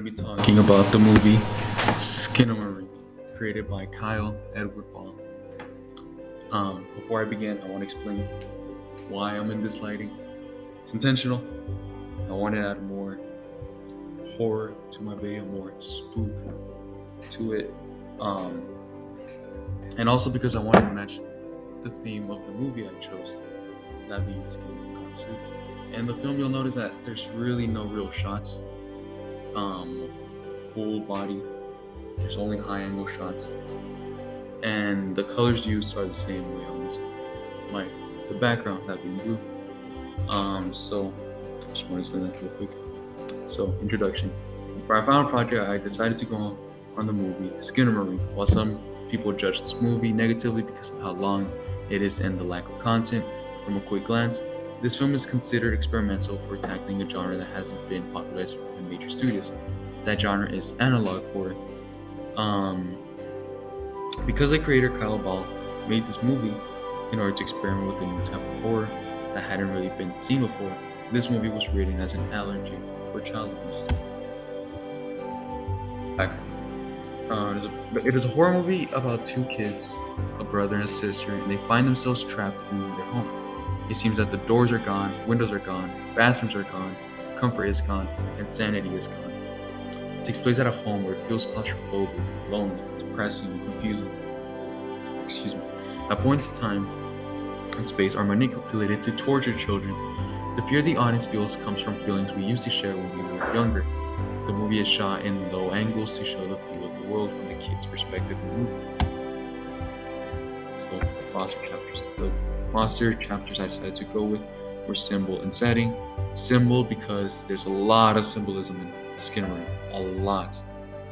Be talking about the movie Skinamarink, created by Kyle Edward Ball. Before I begin, I want to explain why I'm in this lighting. It's intentional. I want to add more horror to my video, more spook to it, and also because I wanted to match the theme of the movie I chose, that being Skinamarink, obviously. And the film, you'll notice that there's really no real shots of full body. There's only high angle shots, and the colors used are the same way I'm using the background, that being blue. So just want to explain that real quick. So introduction. For our final project, I decided to go on the movie Skinamarink. While some people judge this movie negatively because of how long it is and the lack of content, from a quick glance, this film is considered experimental for tackling a genre that hasn't been popularized in major studios. That genre is analog horror. Because the creator Kyle Ball made this movie in order to experiment with a new type of horror that hadn't really been seen before, this movie was written as an allergy for child abuse. It is a horror movie about two kids, a brother and a sister, and they find themselves trapped in their home. It seems that the doors are gone, windows are gone, bathrooms are gone, comfort is gone, and sanity is gone. It takes place at a home where it feels claustrophobic, lonely, depressing, and confusing. At points in time and space are manipulated to torture children. The fear the audience feels comes from feelings we used to share when we were younger. The movie is shot in low angles to show the view of the world from the kid's perspective in the movie. So the foster chapters I decided to go with were symbol and setting. Symbol because there's a lot of symbolism in Skinamarink, a lot.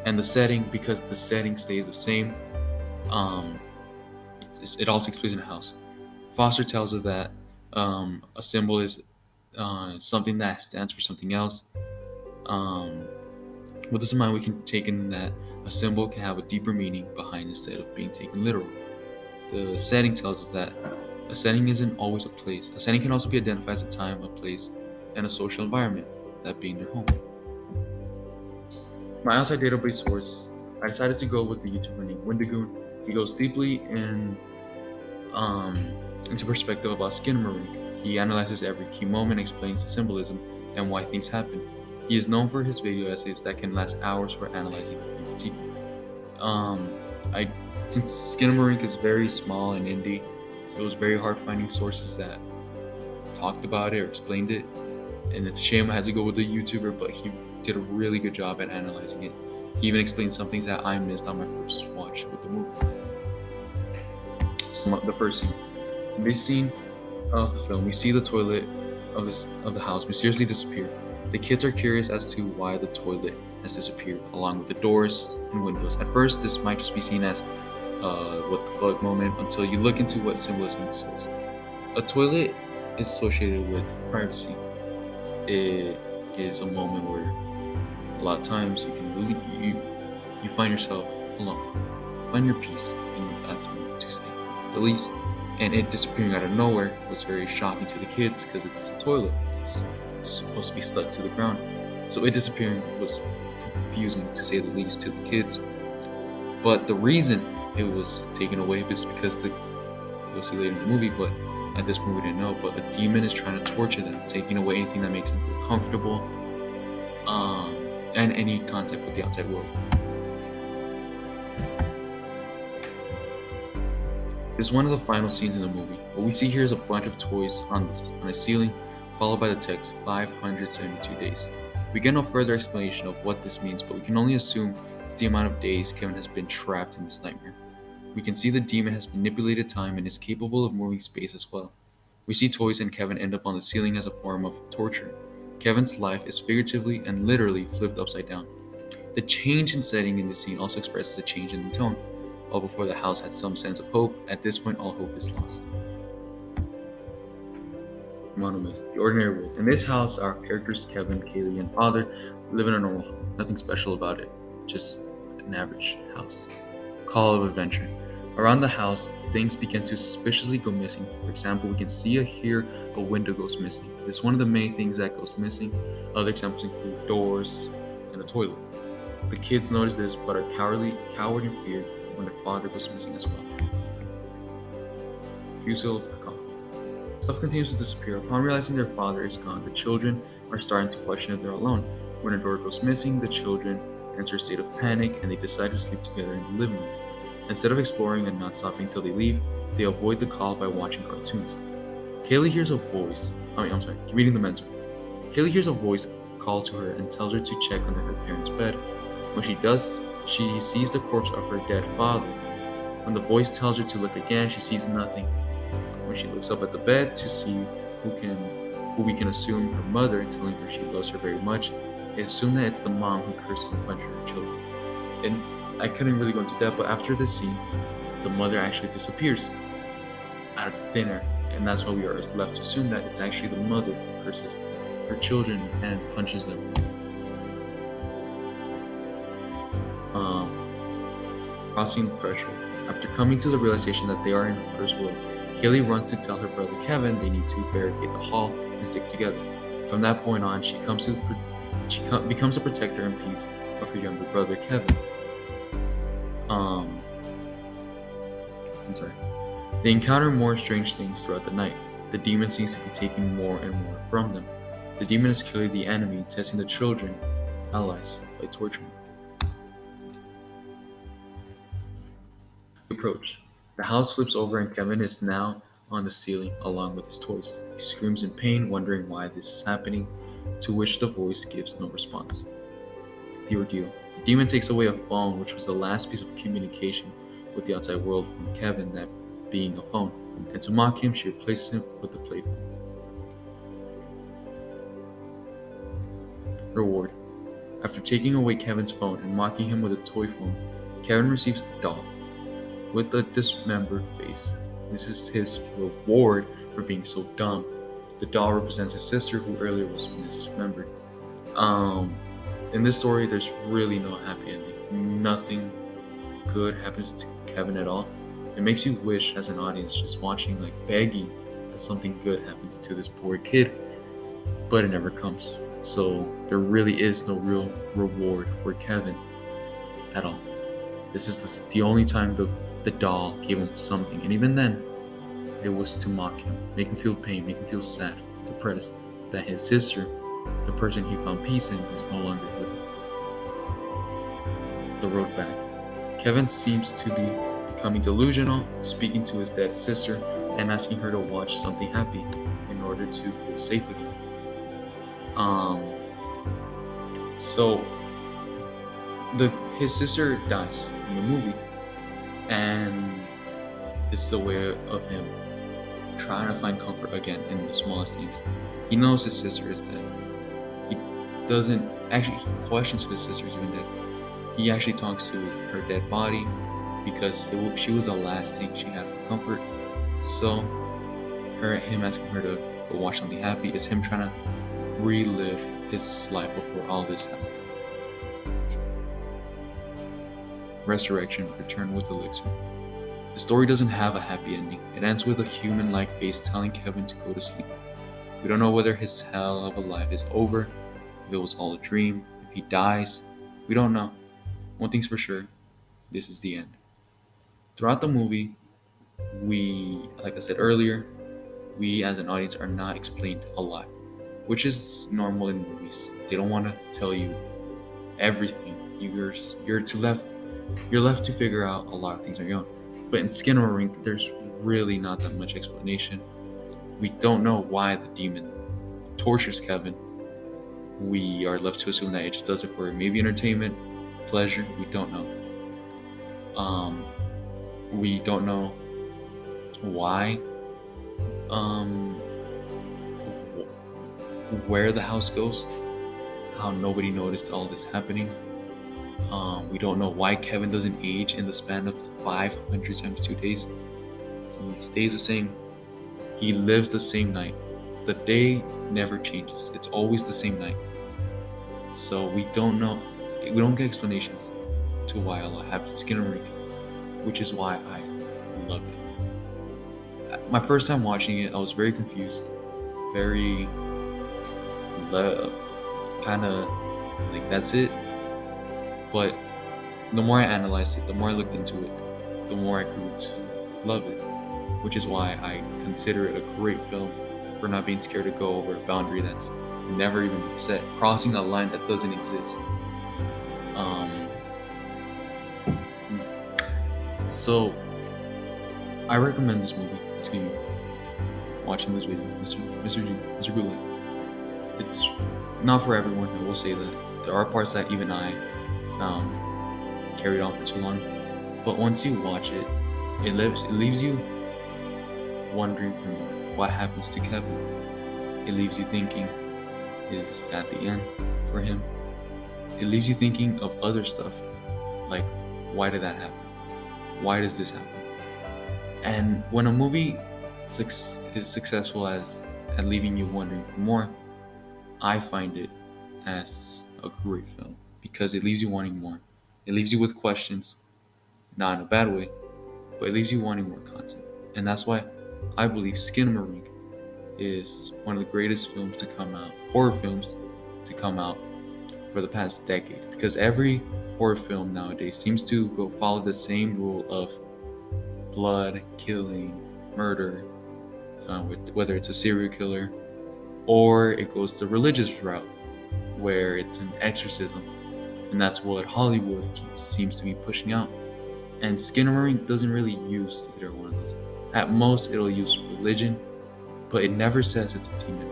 And the setting because the setting stays the same. It all takes place in a house. Foster tells us that a symbol is something that stands for something else. With this in mind, we can take in that a symbol can have a deeper meaning behind instead of being taken literal. The setting tells us that a setting isn't always a place. A setting can also be identified as a time, a place, and a social environment, that being their home. My outside database source, I decided to go with the YouTuber named Windigoon. He goes deeply into perspective about Skinamarink. He analyzes every key moment, explains the symbolism, and why things happen. He is known for his video essays that can last hours for analyzing and critiquing. Since Skinamarink is very small and indie, so it was very hard finding sources that talked about it or explained it. And it's a shame I had to go with a YouTuber, but he did a really good job at analyzing it. He even explained some things that I missed on my first watch with the movie. So the first scene. In this scene of the film, we see the toilet of the house mysteriously disappear. The kids are curious as to why the toilet has disappeared, along with the doors and windows. At first, this might just be seen as what the fuck moment until you look into what symbolism this is. A toilet is associated with privacy. It is a moment where a lot of times you find yourself alone, find your peace in the bathroom, to say the least. And it disappearing out of nowhere was very shocking to the kids because it's a toilet. It's supposed to be stuck to the ground. So it disappearing was confusing, to say the least, to the kids. But the reason it was taken away is because you'll see later in the movie, but at this point we didn't know, but a demon is trying to torture them, taking away anything that makes them feel comfortable, and any contact with the outside world. This is one of the final scenes in the movie. What we see here is a bunch of toys on a ceiling, followed by the text 572 days. We get no further explanation of what this means, but we can only assume it's the amount of days Kevin has been trapped in this nightmare. We can see the demon has manipulated time and is capable of moving space as well. We see toys and Kevin end up on the ceiling as a form of torture. Kevin's life is figuratively and literally flipped upside down. The change in setting in this scene also expresses a change in the tone. While before the house had some sense of hope, at this point all hope is lost. Monument, the ordinary world. In this house, our characters, Kevin, Kaylee, and father, live in a normal home. Nothing special about it, just an average house. Call of adventure. Around the house, things begin to suspiciously go missing. For example, we can see or hear a window goes missing. This is one of the many things that goes missing. Other examples include doors in a toilet. The kids notice this but are coward in fear when their father goes missing as well. Refusal of the call. Stuff continues to disappear. Upon realizing their father is gone, the children are starting to question if they're alone. When a door goes missing, the children enter a state of panic and they decide to sleep together in the living room. Instead of exploring and not stopping till they leave, they avoid the call by watching cartoons. Kaylee hears a voice. Reading the mentor. Kaylee hears a voice call to her and tells her to check under her parents' bed. When she does, she sees the corpse of her dead father. When the voice tells her to look again, she sees nothing. When she looks up at the bed to see who we can assume her mother, telling her she loves her very much, they assume that it's the mom who curses and punches her children. And I couldn't really go into depth, but after this scene, the mother actually disappears out of thin air, and that's why we are left to assume that it's actually the mother who curses her children and punches them. Crossing the threshold. After coming to the realization that they are in the first world, Kaylee runs to tell her brother Kevin they need to barricade the hall and stick together. From that point on, she becomes a protector and peace of her younger brother Kevin. They encounter more strange things throughout the night. The demon seems to be taking more and more from them. The demon is clearly the enemy, testing the children, allies, by torturing them. Approach. The house flips over and Kevin is now on the ceiling along with his toys. He screams in pain, wondering why this is happening, to which the voice gives no response. The ordeal. The demon takes away a phone, which was the last piece of communication with the outside world from Kevin, that being a phone, and to mock him, she replaces him with the playphone. Reward. After taking away Kevin's phone and mocking him with a toy phone, Kevin receives a doll with a dismembered face. This is his reward for being so dumb. The doll represents his sister, who earlier was misremembered. In this story, there's really no happy ending. Nothing good happens to Kevin at all. It makes you wish, as an audience, just watching, begging that something good happens to this poor kid, but it never comes. So there really is no real reward for Kevin at all. This is the only time the doll gave him something, and even then, it was to mock him, make him feel pain, make him feel sad, depressed, that his sister, the person he found peace in, is no longer with him. The road back. Kevin seems to be becoming delusional, speaking to his dead sister and asking her to watch something happy in order to feel safe again. So his sister dies in the movie, and it's the way of him trying to find comfort again in the smallest things. He knows his sister is dead. He questions if his sister's even dead. He actually talks to her dead body because she was the last thing she had for comfort. So him asking her to go watch something happy is him trying to relive his life before all this happened. Resurrection, return with elixir. The story doesn't have a happy ending. It ends with a human-like face telling Kevin to go to sleep. We don't know whether his hell of a life is over, if it was all a dream, if he dies. We don't know. One thing's for sure, this is the end. Throughout the movie, like I said earlier, we as an audience are not explained a lot, which is normal in movies. They don't want to tell you everything. You're left to figure out a lot of things on your own. But in Skinamarink, there's really not that much explanation. We don't know why the demon tortures Kevin. We are left to assume that it just does it for maybe entertainment, pleasure. We don't know. We don't know why, where the house goes, how nobody noticed all this happening. We don't know why Kevin doesn't age in the span of 572 days. He stays the same. He lives the same night. The day never changes. It's always the same night. So we don't know. We don't get explanations to why a lot happens in Skinamarink, which is why I love it. My first time watching it, I was very confused. Very kind of like, that's it. But the more I analyzed it, the more I looked into it, the more I grew to love it, which is why I consider it a great film for not being scared to go over a boundary that's never even been set, crossing a line that doesn't exist. So I recommend this movie to you. Watching this video, Mr. Goulet. It's not for everyone. I will say that there are parts that even I found carried on for too long. But once you watch it, it leaves you wondering for more. What happens to Kevin? It leaves you thinking, is that the end for him? It leaves you thinking of other stuff, like why did that happen? Why does this happen? And when a movie is successful at leaving you wondering for more, I find it as a great film because it leaves you wanting more. It leaves you with questions, not in a bad way, but it leaves you wanting more content. And that's why I believe Skinamarink is one of the greatest films to come out, horror films to come out for the past decade. Because every horror film nowadays seems to go follow the same rule of blood, killing, murder, whether it's a serial killer or it goes the religious route where it's an exorcism, and that's what Hollywood seems to be pushing out. And Skinamarink doesn't really use either one of those. At most, it'll use religion, but it never says it's a demon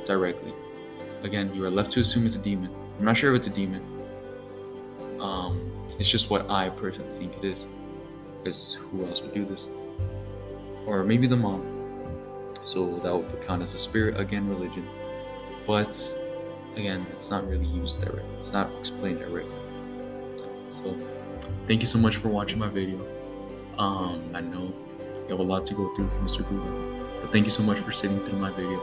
directly. Again, you are left to assume it's a demon. I'm not sure if it's a demon. It's just what I personally think it is. Because who else would do this? Or maybe the mom. So that would count as a spirit, again, religion. But again, it's not really used directly. It's not explained directly. So thank you so much for watching my video. I know you have a lot to go through, Mr. Google, but thank you so much for sitting through my video.